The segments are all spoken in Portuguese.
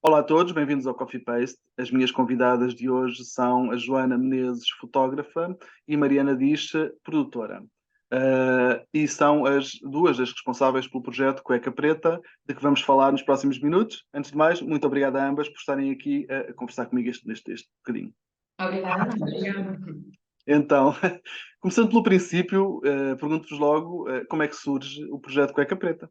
Olá a todos, bem-vindos ao Coffee Paste. As minhas convidadas de hoje são a Joana Menezes, fotógrafa, e Mariana Diche, produtora. E são as duas as responsáveis pelo projeto Cueca Preta, de que vamos falar nos próximos minutos. Antes de mais, muito obrigado a ambas por estarem aqui a conversar comigo este bocadinho. Obrigada. Obrigada. Então, começando pelo princípio, pergunto-vos logo como é que surge o projeto Cueca Preta.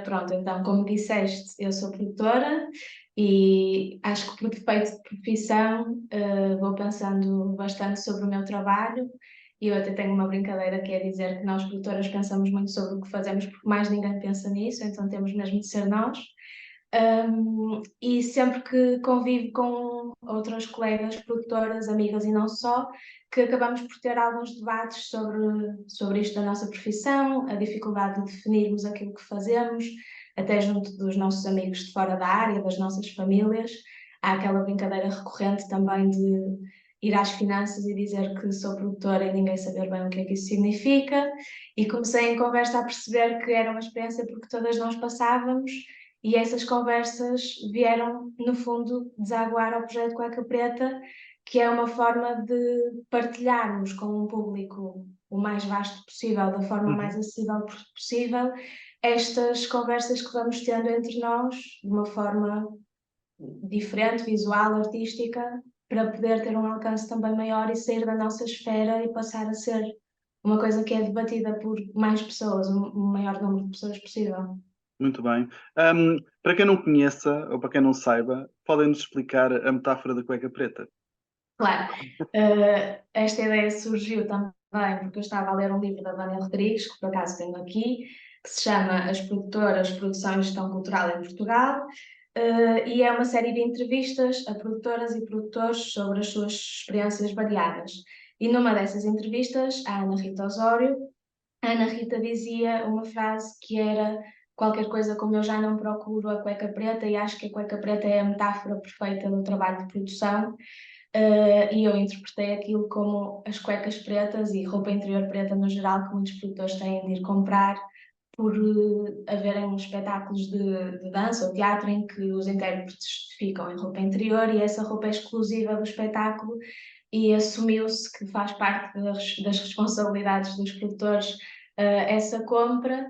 Pronto, então, como disseste, eu sou produtora e acho que por defeito de profissão vou pensando bastante sobre o meu trabalho e eu até tenho uma brincadeira que é dizer que nós produtoras pensamos muito sobre o que fazemos porque mais ninguém pensa nisso, então temos mesmo de ser nós. E sempre que convivo com outras colegas produtoras, amigas e não só, que acabamos por ter alguns debates sobre isto da nossa profissão, a dificuldade de definirmos aquilo que fazemos, até junto dos nossos amigos de fora da área, das nossas famílias. Há aquela brincadeira recorrente também de ir às finanças e dizer que sou produtora e ninguém saber bem o que é que isso significa. E comecei em conversa a perceber que era uma experiência porque todas nós passávamos e essas conversas vieram, no fundo, desaguar ao projeto Cueca Preta, que é uma forma de partilharmos com um público o mais vasto possível, da forma mais acessível possível, estas conversas que vamos tendo entre nós, de uma forma diferente, visual, artística, para poder ter um alcance também maior e sair da nossa esfera e passar a ser uma coisa que é debatida por mais pessoas, o maior número de pessoas possível. Muito bem. Para quem não conheça, ou para quem não saiba, podem-nos explicar a metáfora da cueca preta? Claro, esta ideia surgiu também porque eu estava a ler um livro da Vânia Rodrigues, que por acaso tenho aqui, que se chama As Produtoras, Produção e Gestão Cultural em Portugal, e é uma série de entrevistas a produtoras e produtores sobre as suas experiências variadas. E numa dessas entrevistas, a Ana Rita Osório, a Ana Rita dizia uma frase que era qualquer coisa como eu já não procuro a cueca preta e acho que a cueca preta é a metáfora perfeita do trabalho de produção. E eu interpretei aquilo como as cuecas pretas e roupa interior preta no geral que muitos produtores têm de ir comprar por haverem espetáculos de dança ou teatro em que os intérpretes ficam em roupa interior e essa roupa é exclusiva do espetáculo e assumiu-se que faz parte das responsabilidades dos produtores essa compra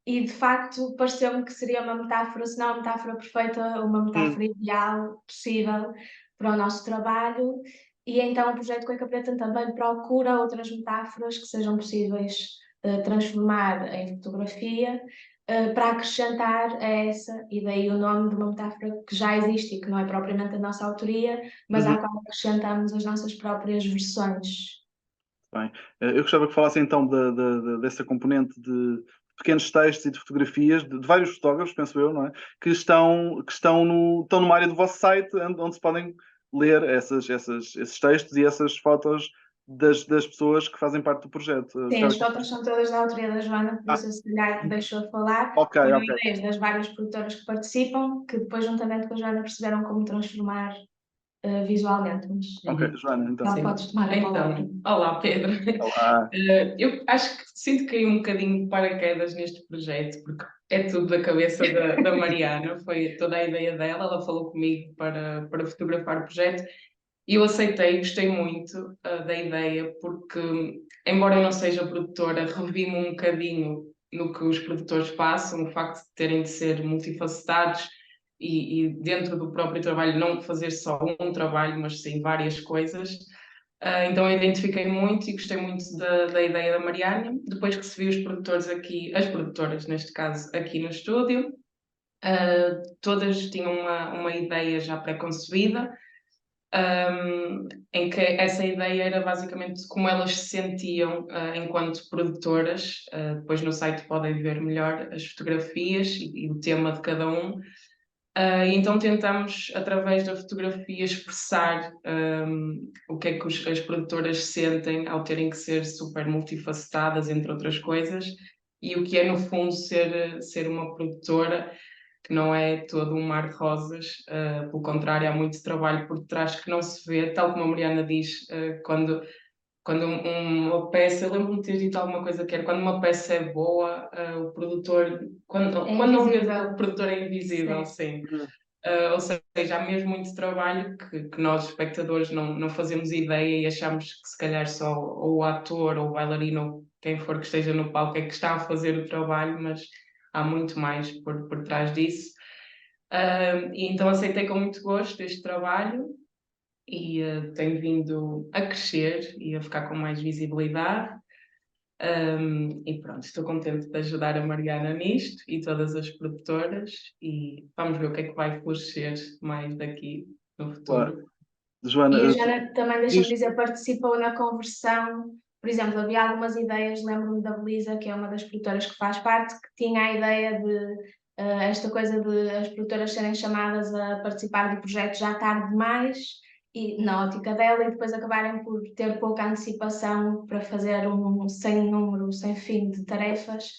e de facto pareceu-me que seria uma metáfora, se não a metáfora perfeita, uma metáfora ideal, possível para o nosso trabalho e então o projeto Cueca Preta também procura outras metáforas que sejam possíveis transformar em fotografia para acrescentar a essa, e daí o nome de uma metáfora que já existe e que não é propriamente a nossa autoria, mas à qual acrescentamos as nossas próprias versões. Bem, eu gostava que falassem então dessa componente de pequenos textos e de fotografias de vários fotógrafos, penso eu, não é? Estão numa área do vosso site onde se podem ler esses textos e essas fotos das pessoas que fazem parte do projeto. Sim, as fotos são todas da autoria da Joana, por isso eu se calhar deixou de falar. Ok, Foram ok. ideias das várias produtoras que participam, que depois, juntamente com a Joana, perceberam como transformar visualmente. Mas Ok, Joana, então. já podes tomar a palavra. Então, olá Pedro. Olá. Eu acho que sinto que caí um bocadinho de paraquedas neste projeto, porque é tudo da cabeça da Mariana, foi toda a ideia dela, ela falou comigo para fotografar o projeto e eu aceitei, gostei muito da ideia, porque embora eu não seja produtora, revi-me um bocadinho no que os produtores passam, o facto de terem de ser multifacetados e dentro do próprio trabalho não fazer só um trabalho, mas sim várias coisas. Então eu identifiquei muito e gostei muito da ideia da Mariana. Depois que se viu os produtores aqui, as produtoras neste caso, aqui no estúdio, todas tinham uma ideia já pré-concebida, em que essa ideia era basicamente como elas se sentiam enquanto produtoras. Depois no site podem ver melhor as fotografias e o tema de cada um. Então tentamos, através da fotografia, expressar o que é que as produtoras sentem ao terem que ser super multifacetadas, entre outras coisas, e o que é, no fundo, ser uma produtora, que não é todo um mar de rosas, pelo contrário, há muito trabalho por trás que não se vê, tal como a Mariana diz, quando uma peça, eu lembro-me de ter dito alguma coisa que era quando uma peça é boa, o produtor, quando não vê, o produtor é invisível, sim. Ou seja, há mesmo muito trabalho que nós, espectadores, não fazemos ideia e achamos que se calhar só ou o ator ou o bailarino ou quem for que esteja no palco é que está a fazer o trabalho, mas há muito mais por trás disso. E então aceitei com muito gosto este trabalho e tem vindo a crescer e a ficar com mais visibilidade. E pronto, estou contente de ajudar a Mariana nisto e todas as produtoras e vamos ver o que é que vai florescer mais daqui no Claro. futuro. Joana, E a Jana também, deixa-me diz. dizer, participou na conversão. Por exemplo, havia algumas ideias, lembro-me da Belisa, que é uma das produtoras que faz parte, que tinha a ideia de esta coisa de as produtoras serem chamadas a participar do projeto já tarde demais, e, na ótica dela, e depois acabarem por ter pouca antecipação para fazer um sem número, sem fim de tarefas,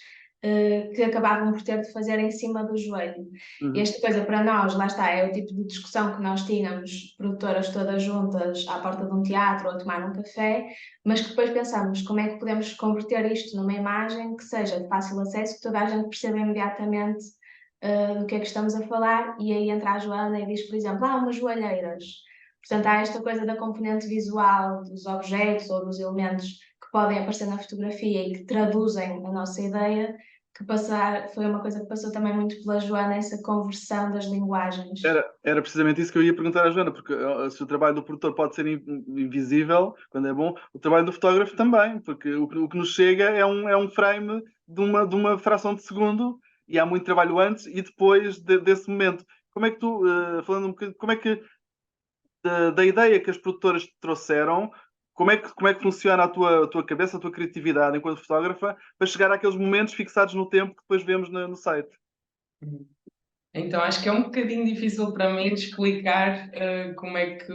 que acabavam por ter de fazer em cima do joelho. Uhum. Esta coisa para nós, lá está, é o tipo de discussão que nós tínhamos, produtoras todas juntas à porta de um teatro ou a tomar um café, mas que depois pensamos como é que podemos converter isto numa imagem que seja de fácil acesso, que toda a gente perceba imediatamente do que é que estamos a falar, e aí entra a Joana e diz, por exemplo, umas joalheiras. Portanto, há esta coisa da componente visual dos objetos ou dos elementos que podem aparecer na fotografia e que traduzem a nossa ideia, foi uma coisa que passou também muito pela Joana, essa conversão das linguagens. Era precisamente isso que eu ia perguntar à Joana, porque se o trabalho do produtor pode ser invisível, quando é bom, o trabalho do fotógrafo também, porque o que nos chega é um frame de uma fração de segundo e há muito trabalho antes e depois desse momento. Como é que tu, falando um bocadinho, como é que da ideia que as produtoras te trouxeram, como é que funciona a tua cabeça, a tua criatividade enquanto fotógrafa, para chegar àqueles momentos fixados no tempo que depois vemos no site? Então acho que é um bocadinho difícil para mim de explicar como é que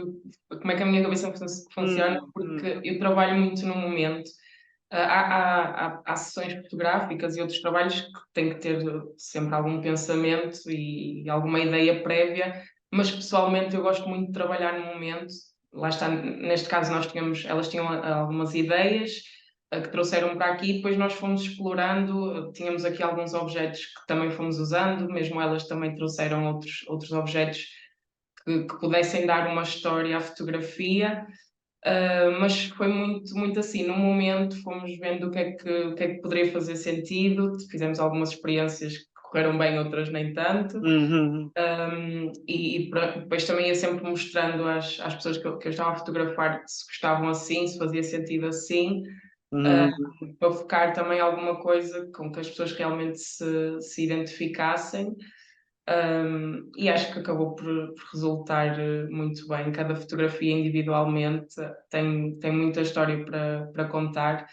a minha cabeça funciona, porque eu trabalho muito no momento. Há sessões fotográficas e outros trabalhos que têm que ter sempre algum pensamento e alguma ideia prévia, mas pessoalmente eu gosto muito de trabalhar no momento. Lá está, neste caso elas tinham algumas ideias que trouxeram para aqui, e depois nós fomos explorando, tínhamos aqui alguns objetos que também fomos usando, mesmo elas também trouxeram outros objetos que pudessem dar uma história à fotografia. Mas foi muito assim, no momento fomos vendo o que é que poderia fazer sentido, fizemos algumas experiências que correram bem, outras nem tanto. Uhum. Depois também ia sempre mostrando às pessoas que eu estava a fotografar se gostavam assim, se fazia sentido assim, Uhum. para focar também alguma coisa com que as pessoas realmente se identificassem. E acho que acabou por resultar muito bem. Cada fotografia individualmente tem muita história para contar,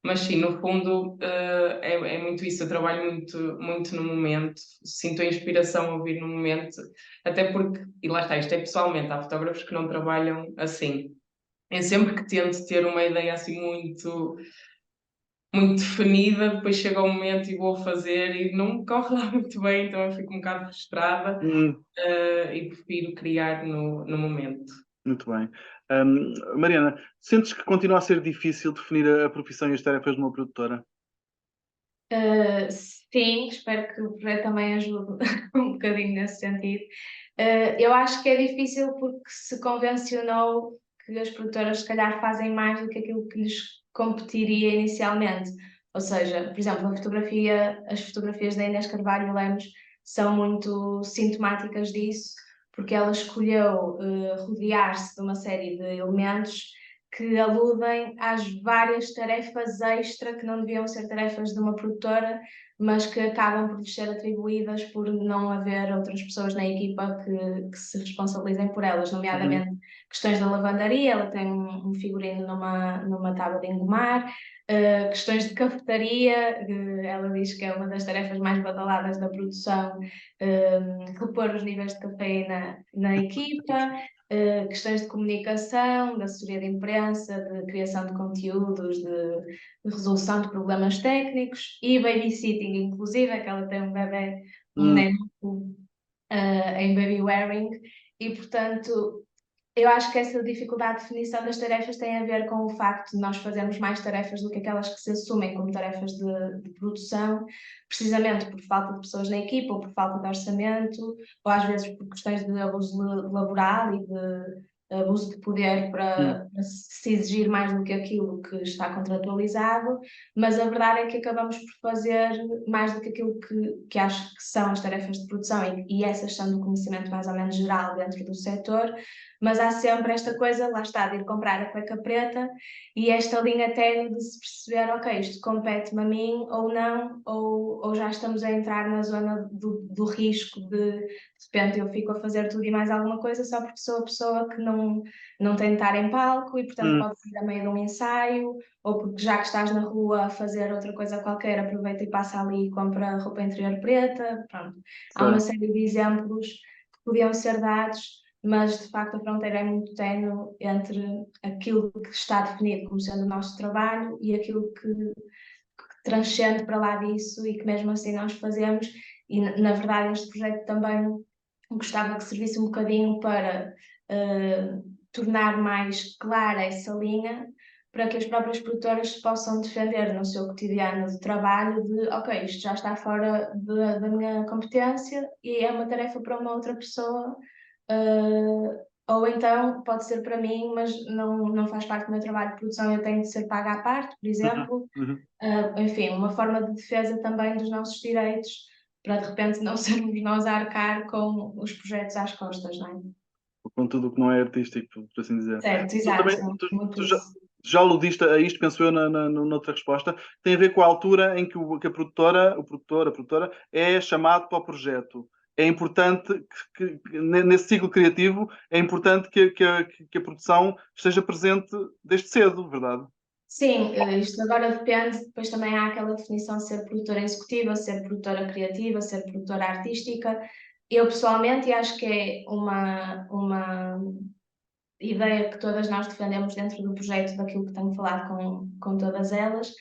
mas sim, no fundo, é muito isso. Eu trabalho muito no momento, sinto a inspiração a ouvir no momento, até porque, e lá está, isto é pessoalmente, há fotógrafos que não trabalham assim. Eu sempre que tento ter uma ideia assim muito definida, depois chega o momento e vou fazer e não corre lá muito bem, então eu fico um bocado frustrada, Uhum. e prefiro criar no momento. Muito bem. Mariana, sentes que continua a ser difícil definir a profissão e as tarefas de uma produtora? Sim, espero que o projeto também ajude um bocadinho nesse sentido. Eu acho que é difícil porque se convencionou que as produtoras se calhar fazem mais do que aquilo que lhes competiria inicialmente. Ou seja, por exemplo, as fotografias da Inês Carvalho Lemos são muito sintomáticas disso, porque ela escolheu rodear-se de uma série de elementos que aludem às várias tarefas extra que não deviam ser tarefas de uma produtora, mas que acabam por lhes ser atribuídas por não haver outras pessoas na equipa que se responsabilizem por elas, Uhum. nomeadamente questões da lavandaria. Ela tem um figurino numa tábua de engomar, questões de cafetaria, ela diz que é uma das tarefas mais badaladas da produção, repor os níveis de cafeína na equipa. Questões de comunicação, de assessoria de imprensa, de criação de conteúdos, de resolução de problemas técnicos e babysitting, inclusive, é que ela tem um bebê, um Uhum. neném em baby wearing, e portanto Eu acho que essa dificuldade de definição das tarefas tem a ver com o facto de nós fazermos mais tarefas do que aquelas que se assumem como tarefas de produção, precisamente por falta de pessoas na equipa, ou por falta de orçamento, ou às vezes por questões de abuso laboral e de abuso de poder para se exigir mais do que aquilo que está contratualizado, mas a verdade é que acabamos por fazer mais do que aquilo que acho que são as tarefas de produção, e essas são do conhecimento mais ou menos geral dentro do setor. Mas há sempre esta coisa, lá está, de ir comprar a cueca preta e esta linha ténue de se perceber, ok, isto compete-me a mim ou não, ou já estamos a entrar na zona do risco de repente eu fico a fazer tudo e mais alguma coisa só porque sou a pessoa que não tem de estar em palco e portanto pode ser a meio de um ensaio, ou porque já que estás na rua a fazer outra coisa qualquer, aproveita e passa ali e compra roupa interior preta, pronto. Há uma série de exemplos que podiam ser dados, mas de facto a fronteira é muito ténue entre aquilo que está definido como sendo o nosso trabalho e aquilo que transcende para lá disso e que mesmo assim nós fazemos. E na verdade este projeto também gostava que servisse um bocadinho para tornar mais clara essa linha, para que as próprias produtoras se possam defender no seu cotidiano de trabalho de, ok, isto já está fora da minha competência e é uma tarefa para uma outra pessoa. Ou então pode ser para mim, mas não faz parte do meu trabalho de produção, eu tenho de ser paga à parte, por exemplo. Enfim, uma forma de defesa também dos nossos direitos, para de repente não sermos nós a arcar com os projetos às costas, não é? Com tudo o que não é artístico, por assim dizer. Certo, Tu também, exato, muito já, isso. já aludiste a isto, penso eu, noutra resposta, tem a ver com a altura em que, que a produtora, a produtora, é chamado para o projeto. É importante nesse ciclo criativo, é importante que a produção esteja presente desde cedo, verdade? Sim, isto agora depende, depois também há aquela definição de ser produtora executiva, ser produtora criativa, ser produtora artística. Eu pessoalmente, e acho que é uma ideia que todas nós defendemos dentro do projeto, daquilo que tenho falado com todas elas,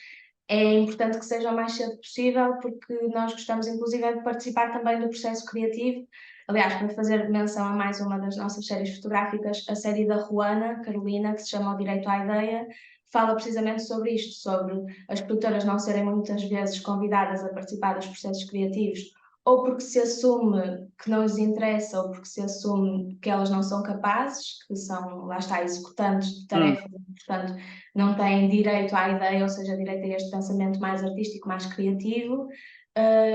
é importante que seja o mais cedo possível, porque nós gostamos inclusive de participar também do processo criativo. Aliás, para fazer menção a mais uma das nossas séries fotográficas, a série da Ruana, Carolina, que se chama O Direito à Ideia, fala precisamente sobre isto, sobre as produtoras não serem muitas vezes convidadas a participar dos processos criativos, ou porque se assume que não lhes interessa, ou porque se assume que elas não são capazes, que são, lá está, executantes de tarefas, portanto, não têm direito à ideia, ou seja, direito a este pensamento mais artístico, mais criativo.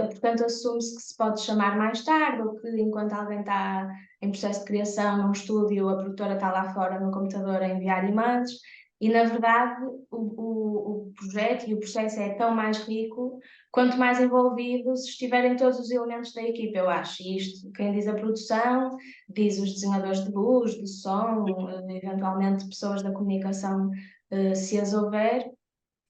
Portanto, assume-se que se pode chamar mais tarde, ou que enquanto alguém está em processo de criação num estúdio, a produtora está lá fora no computador a enviar imagens. E, na verdade, o projeto e o processo é tão mais rico quanto mais envolvidos estiverem todos os elementos da equipa, eu acho. E isto, quem diz a produção, diz os desenhadores de luz, de som, eventualmente pessoas da comunicação, se as houver.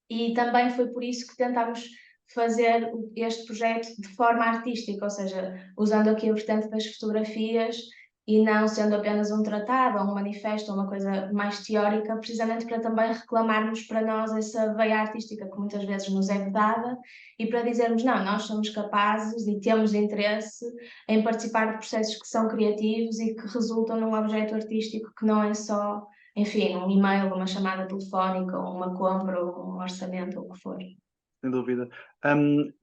E também foi por isso que tentámos fazer este projeto de forma artística, ou seja, usando aqui a vertente das fotografias e não sendo apenas um tratado ou um manifesto ou uma coisa mais teórica, precisamente para também reclamarmos para nós essa veia artística que muitas vezes nos é vedada e para dizermos, não, nós somos capazes e temos interesse em participar de processos que são criativos e que resultam num objeto artístico que não é só, enfim, um e-mail, uma chamada telefónica, ou uma compra, ou um orçamento, ou o que for. Sem dúvida.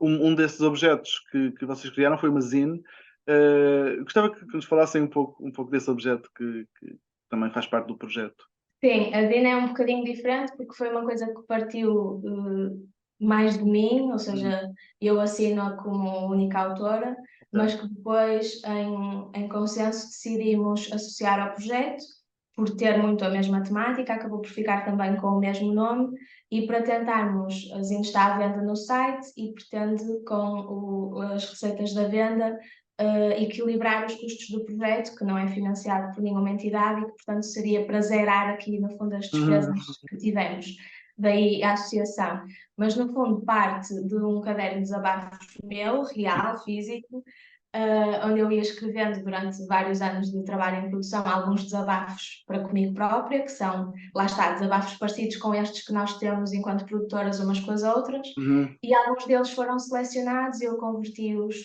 Um desses objetos que vocês criaram foi uma zine. Gostava que nos falassem um pouco desse objeto que também faz parte do projeto. Sim, a zine é um bocadinho diferente porque foi uma coisa que partiu mais de mim, ou seja, eu assino-a como única autora, mas que depois, em consenso, decidimos associar ao projeto, por ter muito a mesma temática, acabou por ficar também com o mesmo nome, e para tentarmos, a zine está à venda no site e pretende, com as receitas da venda, equilibrar os custos do projeto, que não é financiado por nenhuma entidade e que, portanto, seria para zerar aqui, no fundo, as despesas que tivemos. Daí a associação. Mas, no fundo, parte de um caderno de desabafos meu, real, físico, onde eu ia escrevendo durante vários anos de trabalho em produção alguns desabafos para comigo própria, que são, lá está, desabafos parecidos com estes que nós temos enquanto produtoras umas com as outras, e alguns deles foram selecionados e eu converti-os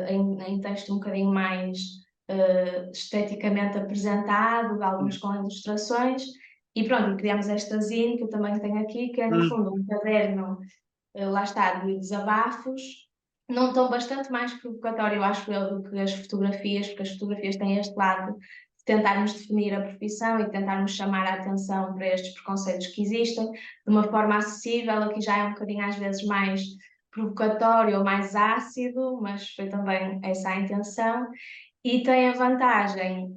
em texto um bocadinho mais esteticamente apresentado, alguns com ilustrações, e pronto, e criamos esta zine que eu também tenho aqui, que é no fundo um caderno, lá está, de desabafos, num tom bastante mais provocatório, acho eu, do que as fotografias, porque as fotografias têm este lado de tentarmos definir a profissão e tentarmos chamar a atenção para estes preconceitos que existem, de uma forma acessível. Aqui já é um bocadinho às vezes mais provocatório ou mais ácido, mas foi também essa a intenção. E tem a vantagem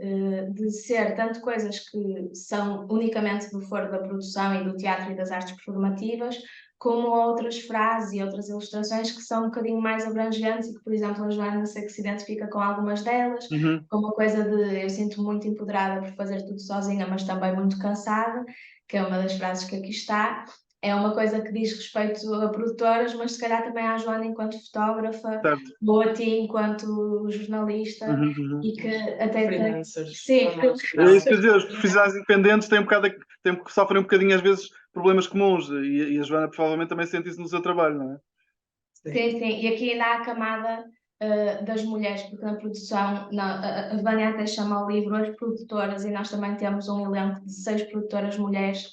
de ser tanto coisas que são unicamente do foro da produção e do teatro e das artes performativas, como outras frases e outras ilustrações que são um bocadinho mais abrangentes e que, por exemplo, a Joana sei que se identifica com algumas delas, com uma coisa de eu sinto muito empoderada por fazer tudo sozinha, mas também muito cansada, que é uma das frases que aqui está. É uma coisa que diz respeito a produtoras, mas se calhar também à Joana enquanto fotógrafa, Certo. ou a ti enquanto jornalista, e que até Freelancers. sim, É isso que eu ia dizer, os profissionais independentes sofrem um bocadinho às vezes problemas comuns e a Joana provavelmente também sente isso no seu trabalho, não é? Sim, sim. E aqui ainda há a camada das mulheres, porque na produção, a Vânia até chama o livro As Produtoras, e nós também temos um elenco de 6 produtoras mulheres,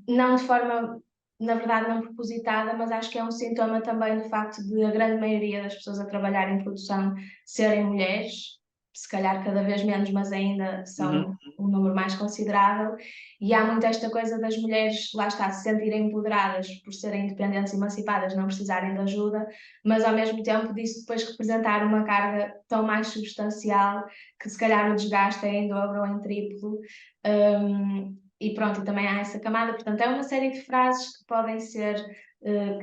não de forma, na verdade, não propositada, mas acho que é um sintoma também do facto de a grande maioria das pessoas a trabalhar em produção serem mulheres, se calhar cada vez menos, mas ainda são um número mais considerável. E há muito esta coisa das mulheres, lá está, se sentirem empoderadas por serem independentes e emancipadas, não precisarem de ajuda, mas ao mesmo tempo disso depois representar uma carga tão mais substancial que se calhar o desgaste é em dobro ou em triplo. E pronto, e também há essa camada, portanto é uma série de frases que podem ser,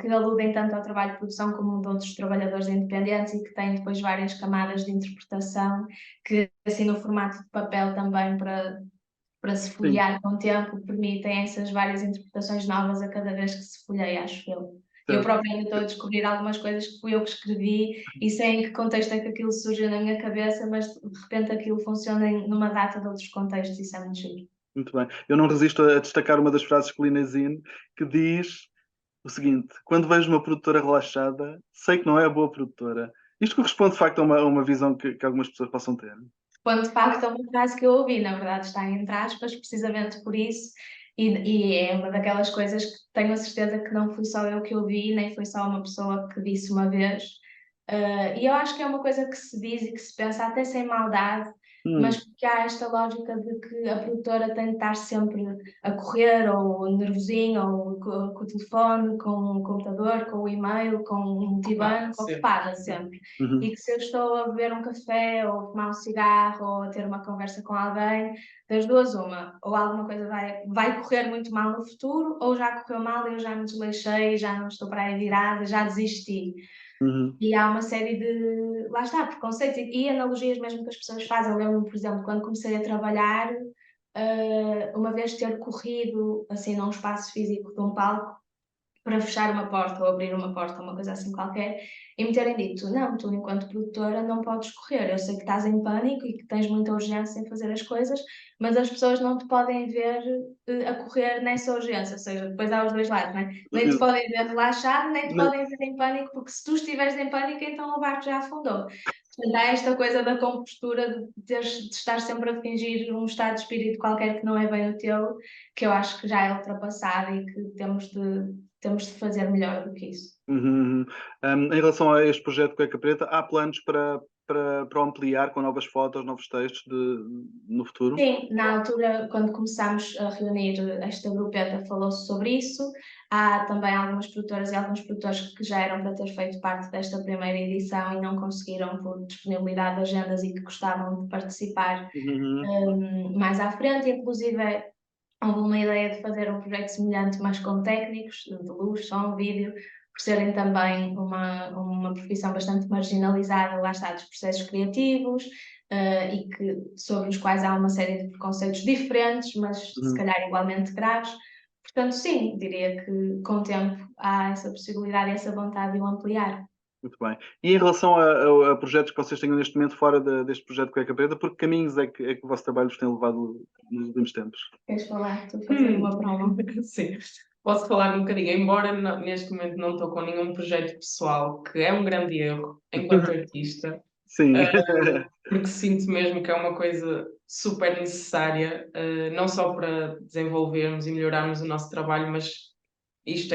que aludem tanto ao trabalho de produção como de outros trabalhadores independentes e que têm depois várias camadas de interpretação, que assim no formato de papel também para se folhear com o tempo, permitem essas várias interpretações novas a cada vez que se folheia, acho eu. Eu própria ainda estou a descobrir algumas coisas que fui eu que escrevi e sei em que contexto é que aquilo surgiu na minha cabeça, mas de repente aquilo funciona numa data de outros contextos, isso é muito giro. Muito bem. Eu não resisto a destacar uma das frases que li na Zine, que diz o seguinte: quando vejo uma produtora relaxada, sei que não é a boa produtora. Isto corresponde de facto a uma visão que algumas pessoas possam ter. Quando de facto é uma frase que eu ouvi, na verdade está entre aspas, precisamente por isso, e é uma daquelas coisas que tenho a certeza que não fui só eu que ouvi, nem foi só uma pessoa que disse uma vez. E eu acho que é uma coisa que se diz e que se pensa até sem maldade, mas porque há esta lógica de que a produtora tem de estar sempre a correr, ou nervosinha, ou com o telefone, com o computador, com o e-mail, com o multibanco, ocupada sempre. E que se eu estou a beber um café, ou a fumar um cigarro, ou a ter uma conversa com alguém, das duas uma, ou alguma coisa vai correr muito mal no futuro, ou já correu mal e eu já me desleixei, já não estou para aí virada, já desisti. E há uma série de, lá está, preconceitos e analogias mesmo que as pessoas fazem. Eu lembro-me, por exemplo, quando comecei a trabalhar, uma vez ter corrido assim num espaço físico de um palco para fechar uma porta ou abrir uma porta, uma coisa assim qualquer, e me terem dito, não, tu enquanto produtora não podes correr, eu sei que estás em pânico e que tens muita urgência em fazer as coisas, mas as pessoas não te podem ver a correr nessa urgência, ou seja, depois há os dois lados, não é? Nem te podem ver relaxado, nem te podem ver em pânico, porque se tu estiveres em pânico, então o barco já afundou. Portanto, há esta coisa da compostura de estar sempre a fingir um estado de espírito qualquer que não é bem o teu, que eu acho que já é ultrapassado e que temos de fazer melhor do que isso. Em relação a este projeto Cueca Preta, há planos para o ampliar com novas fotos, novos textos no futuro? Sim, na altura, quando começámos a reunir esta grupeta, falou-se sobre isso. Há também algumas produtoras e alguns produtores que já eram para ter feito parte desta primeira edição e não conseguiram por disponibilidade de agendas e que gostavam de participar mais à frente. Inclusive, houve uma ideia de fazer um projeto semelhante, mas com técnicos de luz, som, vídeo, por serem também uma profissão bastante marginalizada, lá está, dos processos criativos, e sobre os quais há uma série de preconceitos diferentes, mas se calhar igualmente graves. Portanto, sim, diria que com o tempo há essa possibilidade e essa vontade de o ampliar. Muito bem. E em relação a projetos que vocês tenham neste momento fora deste projeto Cueca Preta, por que caminhos é que o vosso trabalho vos tem levado nos últimos tempos? Queres falar? Estou a fazer uma promo. Sim, posso falar um bocadinho, embora neste momento não estou com nenhum projeto pessoal, que é um grande erro enquanto artista. Sim. Porque sinto mesmo que é uma coisa super necessária, não só para desenvolvermos e melhorarmos o nosso trabalho, mas isto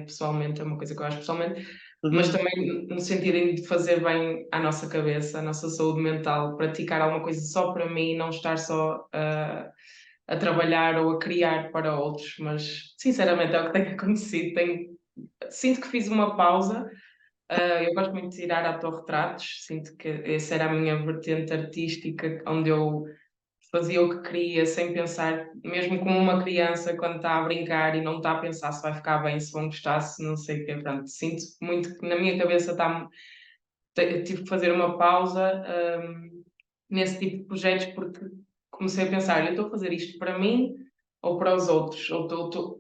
pessoalmente, é uma coisa que eu acho pessoalmente, mas Uhum. também no sentido de fazer bem à nossa cabeça, à nossa saúde mental, praticar alguma coisa só para mim, não estar só a trabalhar ou a criar para outros, mas sinceramente é o que tem acontecido. Sinto que fiz uma pausa. Eu gosto muito de tirar autorretratos, sinto que essa era a minha vertente artística, onde eu fazia o que queria sem pensar, mesmo como uma criança quando está a brincar e não está a pensar se vai ficar bem, se vão gostar, se não sei o quê. Portanto, sinto muito que na minha cabeça tive que fazer uma pausa, nesse tipo de projetos, porque comecei a pensar, eu estou a fazer isto para mim ou para os outros?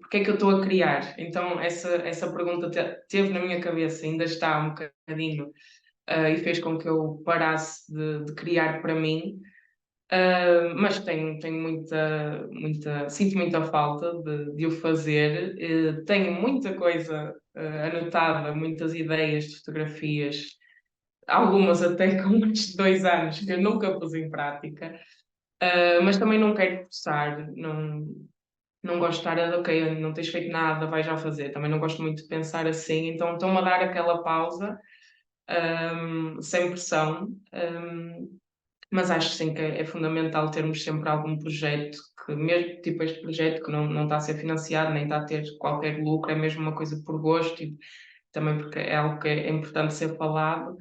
Porque é que eu estou a criar? Então essa pergunta teve na minha cabeça, ainda está um bocadinho, e fez com que eu parasse de criar para mim. Mas tenho sinto muita falta de o fazer. Tenho muita coisa anotada, muitas ideias de fotografias, algumas até com mais de 2 anos que eu nunca pus em prática. Mas também não quero forçar, não gosto de estar ok, não tens feito nada, vai já fazer. Também não gosto muito de pensar assim, então estou-me a dar aquela pausa, sem pressão. Mas acho sim que é fundamental termos sempre algum projeto que, mesmo tipo este projeto, que não está a ser financiado, nem está a ter qualquer lucro, é mesmo uma coisa por gosto e também porque é algo que é importante ser falado.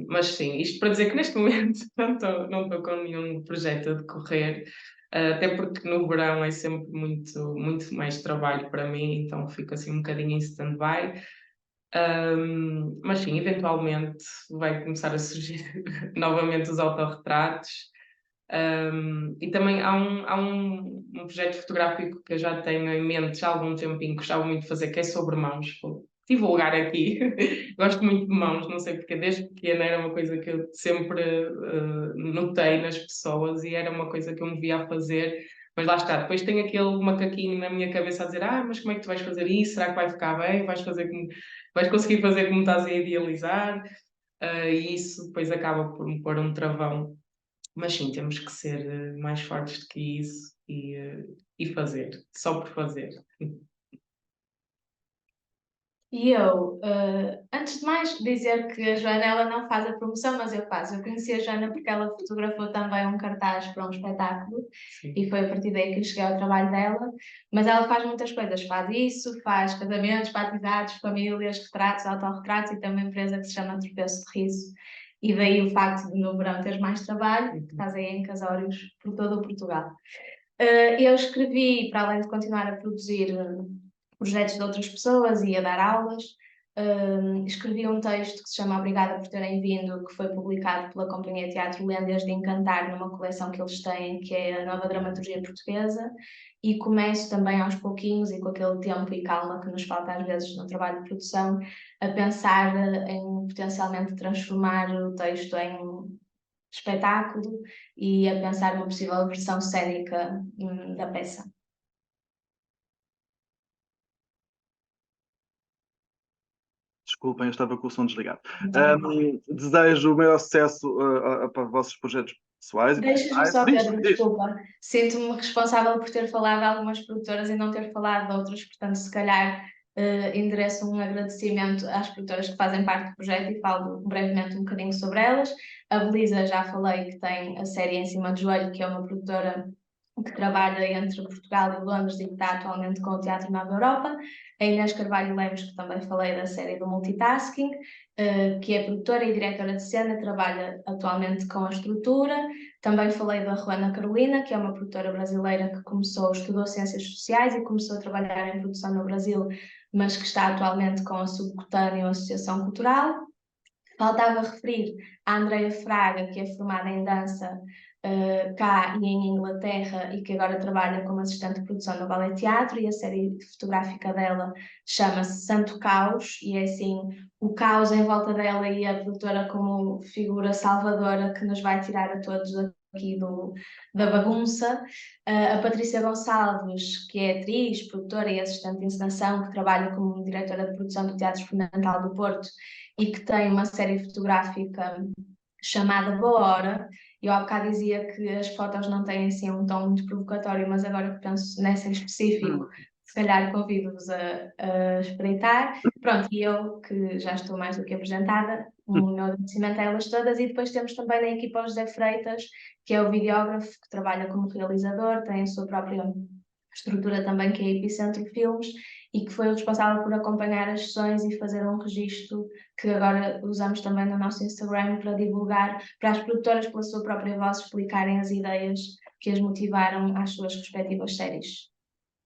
Mas sim, isto para dizer que neste momento não estou com nenhum projeto a decorrer, até porque no verão é sempre muito mais trabalho para mim, então fico assim um bocadinho em stand-by. Mas sim, eventualmente vai começar a surgir novamente os autorretratos. E também há um projeto fotográfico que eu já tenho em mente já há algum tempinho, que gostava muito de fazer, que é sobre mãos. Vou divulgar aqui. Gosto muito de mãos, não sei porque, desde pequena era uma coisa que eu sempre notei nas pessoas e era uma coisa que eu me via a fazer. Mas lá está, depois tem aquele macaquinho na minha cabeça a dizer: mas como é que tu vais fazer isso? Será que vai ficar bem? Vais conseguir fazer como estás a idealizar? E isso depois acaba por me pôr um travão, mas sim, temos que ser mais fortes do que isso e fazer, só por fazer. E eu, antes de mais, dizer que a Joana ela não faz a promoção, mas eu faço. Eu conheci a Joana porque ela fotografou também um cartaz para um espetáculo Sim. e foi a partir daí que eu cheguei ao trabalho dela. Mas ela faz muitas coisas, faz isso, faz casamentos, batizados, famílias, retratos, autorretratos e tem uma empresa que se chama Tropeço de Riso. E daí o facto de no verão teres mais trabalho, estás aí em casórios por todo o Portugal. Eu escrevi, para além de continuar a produzir projetos de outras pessoas e a dar aulas, escrevi um texto que se chama Obrigada por terem vindo, que foi publicado pela Companhia Teatro Lendas de Encantar, numa coleção que eles têm, que é a Nova Dramaturgia Portuguesa, e começo também aos pouquinhos e com aquele tempo e calma que nos falta às vezes no trabalho de produção, a pensar em potencialmente transformar o texto em espetáculo e a pensar numa possível versão cénica da peça. Desculpem, eu estava com o som desligado. Desejo o maior sucesso para os vossos projetos pessoais e Deixas-me profissionais. só, Pedro, Diz. desculpa. Sinto-me responsável por ter falado de algumas produtoras e não ter falado de outras, portanto, se calhar endereço um agradecimento às produtoras que fazem parte do projeto e falo brevemente um bocadinho sobre elas. A Belisa, já falei que tem a série Em Cima do Joelho, que é uma produtora que trabalha entre Portugal e Londres e que está atualmente com o Teatro Nova Europa. A Inês Carvalho Lemos, que também falei da série do Multitasking, que é produtora e diretora de cena, trabalha atualmente com a estrutura. Também falei da Juana Carolina, que é uma produtora brasileira que estudou Ciências Sociais e começou a trabalhar em produção no Brasil, mas que está atualmente com a Subcutâneo Associação Cultural. Faltava referir a Andreia Fraga, que é formada em dança cá e em Inglaterra e que agora trabalha como assistente de produção no Ballet Teatro, e a série fotográfica dela chama-se Santo Caos, e é assim o caos em volta dela e a produtora como figura salvadora que nos vai tirar a todos aqui da bagunça. A Patrícia Gonçalves, que é atriz, produtora e assistente de encenação, que trabalha como diretora de produção do Teatro Experimental do Porto e que tem uma série fotográfica chamada Boa Hora. Eu há bocado dizia que as fotos não têm assim um tom muito provocatório, mas agora que penso nessa em específico, se calhar convido-vos a espreitar. Pronto, e eu, que já estou mais do que apresentada, o meu agradecimento a elas todas. E depois temos também na equipa o José Freitas, que é o videógrafo, que trabalha como realizador, tem a sua própria estrutura também, que é a Epicentro Filmes, e que foi o responsável por acompanhar as sessões e fazer um registro que agora usamos também no nosso Instagram para divulgar, para as produtoras, pela sua própria voz, explicarem as ideias que as motivaram às suas respectivas séries.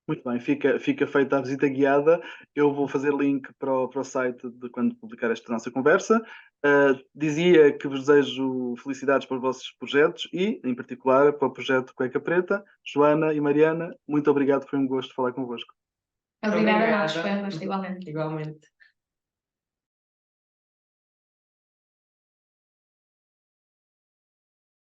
Muito bem, fica feita a visita guiada. Eu vou fazer link para o site de quando publicar esta nossa conversa. Dizia que vos desejo felicidades para os vossos projetos e, em particular, para o projeto Cueca Preta. Joana e Mariana, muito obrigado, foi um gosto falar convosco. Obrigada a nós, Obrigada. foi um gosto igualmente. Igualmente.